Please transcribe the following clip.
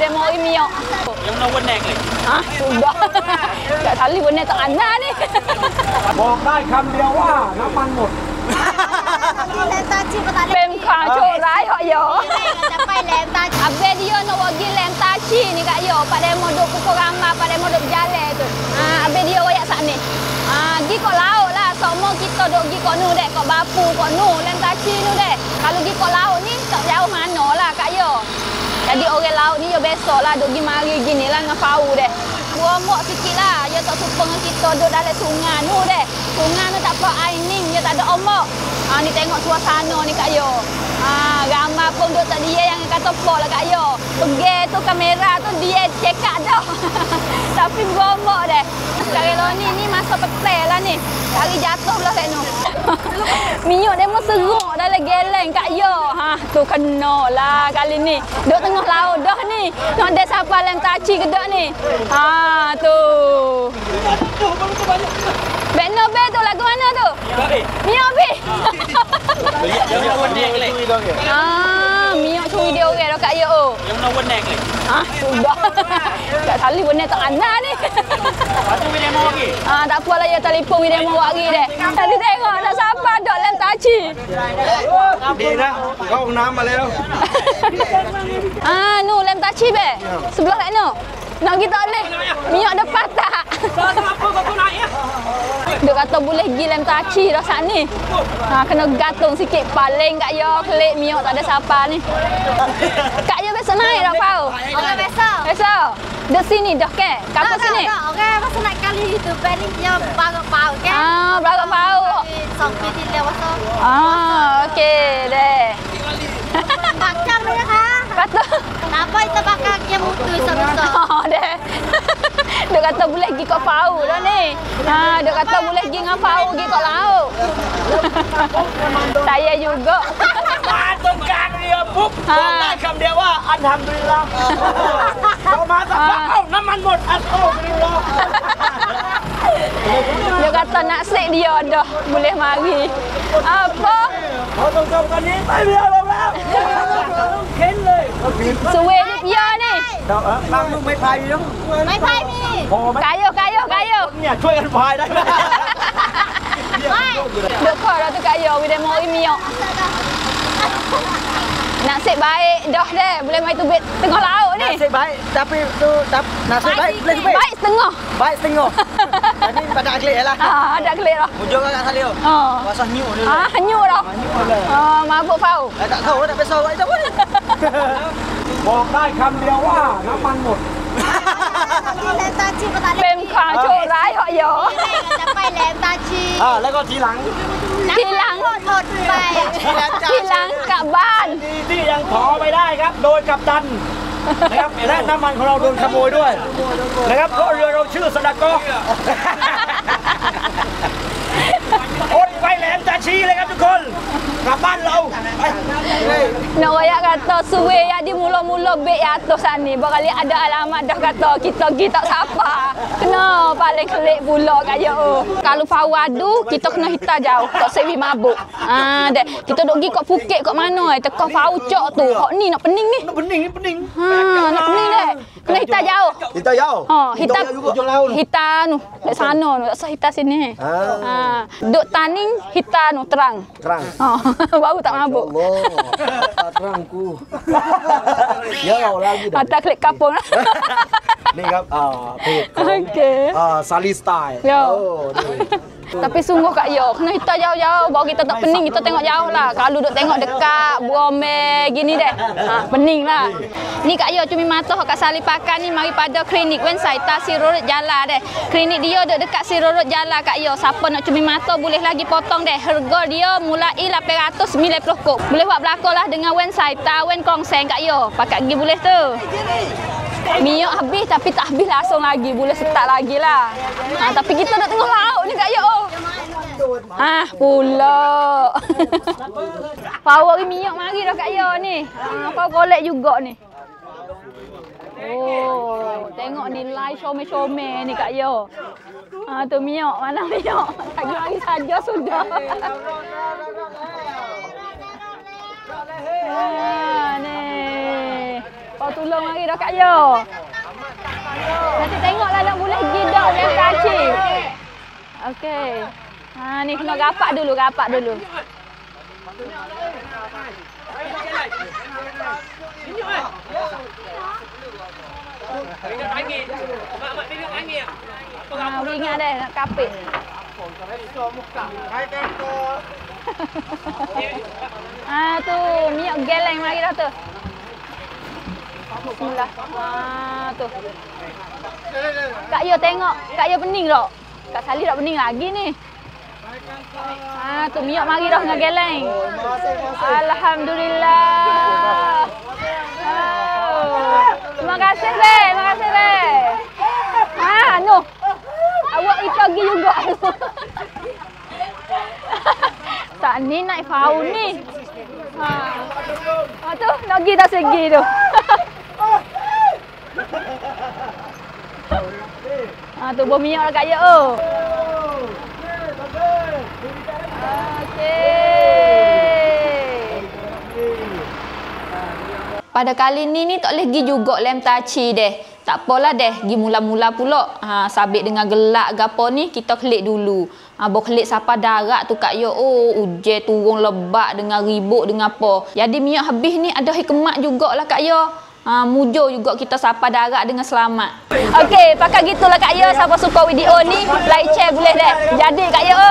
demo Miok. Yang mana warna ni? Ah, sudah. Tak kali warna tak ana ni. บอกได้คำเดียวว่าน้ำมันหมด เป็นความโชคร้ายเหาะโย จะไปแหลมตา Abang dia nak pergi lem taci ni Kak Yo. Pak demo duk pukul ramai, pak demo duk berjalan tu. Abang dia royak sat ni. Gi kat laut lah. Semua kita duk gi kat nu dek, kat Bapu, kat nu, lem taci nu dek. Kalau gi kat laut ni tak jauh mana lah Kak Yo. Jadi orang laut ni yo besok lah duk gi mari gini lah dengan pau dek. Buamok sikit lah. Yo tak suka dengan kita duk dalam sungai nu dek. Sungai nu tak apa air ning, yo tak ada ombak. Ni tengok suasana ni Kak Yo. Ramai pun duk tak dia yang kata pok lah Kak Yo. Pergi tu kamera tu dia cekak dah. Tapi beromok deh. Sekarang ni masa petai lah ni. Cari jatuh lah kat nu. Miok dia mau seruk dalam geleng Kak Yo. Tu kena lah kali ni. Duk tengah laut dah ni. Nak ada siapa lem taci ke dak ni. Tu. Beno be tu lagu mana tu? Miok be. Yang mana warna ni? Miok curi dia orang dah Kak Yo. Yang mana warna ni? Sudah. Tak kali warna tak ana ni. Aku boleh demo lagi. Tak apalah ya telefon dia mau lagi deh. Tadi tengok nak siapa dok lem taci. ดีนะเข้าห้องน้ำมาแล้ว Nu lem taci be. Sebelah kat nu. Nak kita boleh. Miok depan tak? Apa kau naik ya? Dia kata boleh pergi lem taci dah saat ni. Kena gantung sikit paling Kak Yo klik Miok tak ada siapa ni. Kak Yo besok naik dah Pau. Okey besok. Besok. Dek sini dah ke? Kapal sini. Okey masa nak kali itu balik dia baru pau ke? Berapa Pau? Sampai di lewat tu. Okey deh. Bakang dia ha. Kata. Kenapa itu bakang dia mutu besok-besok? Deh. Dia kata boleh pergi kat Pau dah ni. Dia kata boleh pergi dengan Pau pergi kat laut. Saya juga. มาตรงกลางเรือปุ๊บบอกได้คำเดียวว่าอัลฮัมดุลิลลาห์พอมาสักพักเอ้าน้ำมันหมดอัลฮัมดุลิลลาห์ Dia kata nak sek dia dah boleh mari. Apa? พอตรงๆกันนี้ไปเรือลงแล้วเข็นเลย Suwe ni dia ni. บางลูกไม่พายยัง ไม่ไพ่มี พอไหม Kayu. เนี่ยช่วยกันพายได้ไหม Duk kau dah tu kayu bila mau Miok. Nasib baik dah deh boleh mai tubik tengah laut ni. nasib baik tapi tu nasib baik boleh tubik Baik setengah. baik setengah jadi pada aglik lah Ada kelik dah. hujung agak salih basah nyuk dia Hanyut dah. Mabuk Pau. tak tahu dah besok buat itu pun บอกได้คำเดียวว่าน้ำมันหมด แหลมตาชีปตา เป็นความโชคร้ายเหาะโย จะไปแหลมตาชี แล้วก็ทีหลัง ทีหลัง หมดไป ทีหลังกลับบ้าน ดีที่ยังขอไปได้ครับโดยกัปตันนะครับและน้ำมันของเราโดนขโมยด้วยนะครับเพราะเรือเราชื่อสดากอโอนไปแหลมตาชีเลยครับทุกคนกลับบ้านเราไป Nak royak kata suwe yang di mula-mula beg atas ni. Barali ada alamat dah kata kita pergi tak siapa. Kena paling kelik pula kat yo. Kalau fawadu kita kena hitam jauh. Tak sewi mabuk. Dek. Kita duk pergi kat Phuket kat mana teka fau cok tu. Hok ni nak pening ni. Nak pening. Nak pening dek. Kena hitam jauh. Kita jauh. Hitam hujung laut. Hitam tu. Dek sana tu. Tak usah hitam sini. Duk taning hitam tu terang. Terang. Baru tak mabuk. Allah, terangku. Ya lagi dah. Atas klik kapung. นี่ครับเพจของ Okey. ซาลีสไตล์ Ya. Tapi sungguh Kak Yo, kena hitam jauh-jauh. Baru kita tak pening, kita tengok jauh lah. Kalau duk tengok dekat, beromel gini deh. Pening lah. Ni Kak Yo cumi mata kat Sali Pakan ni mari pada klinik Wensai Ta Sirorot Jala deh. Klinik dia duk dekat Sirorot Jala Kak Yo. Siapa nak cumi mata boleh lagi potong deh. Harga dia mulai 890 kop. Boleh buat belakang lah dengan Wensai Ta Wen Kongseng Kak Yo. Pakat pergi boleh tu. Miok habis tapi tak habis langsung lagi. Boleh start lagi lah. Tapi kita dah tengah laut ni Kak Yo. Pula. Power miok mari dah Kak Yo ni. Power golek juga ni. Oh, tengok ni live shome-shome ni Kak Yo. Tu miok, mana miok? Lagi saja sudah. Ni. Kau tu Tolong mari dah Kak Yo. Nanti tengoklah nak boleh gidak dengan kaci. Okey. Ha ni kena gapak dulu. Ingat deh nak kapit. Tu minyak geleng mari dah tu. Bismillah. Tu. Kak Yo tengok, Kak Yo pening tak? Kak Sali tak pening lagi ni. Tu minyak mari dah dengan geleng. Alhamdulillah. Terima kasih be. No. Awak pergi juga. Tak ni naik faun ni. Tu nak pergi dah segi tu. Tu bau minyak dah Kak Yo. Pada kali ni tak boleh pergi juga lem taci deh. Tak apalah deh, pergi mula-mula pula. Sabit dengan gelak gapo ni kita klik dulu. Baru klik siapa darat tu Kak Yo. Hujan turun lebat dengan ribut dengan apa. Jadi minyak habis ni ada hikmat jugalah Kak Yo. Mujur juga kita siapa darat dengan selamat. Okey, pakai gitulah Kak Yo. Siapa suka video ni, like share boleh deh. Jadi Kak Yo.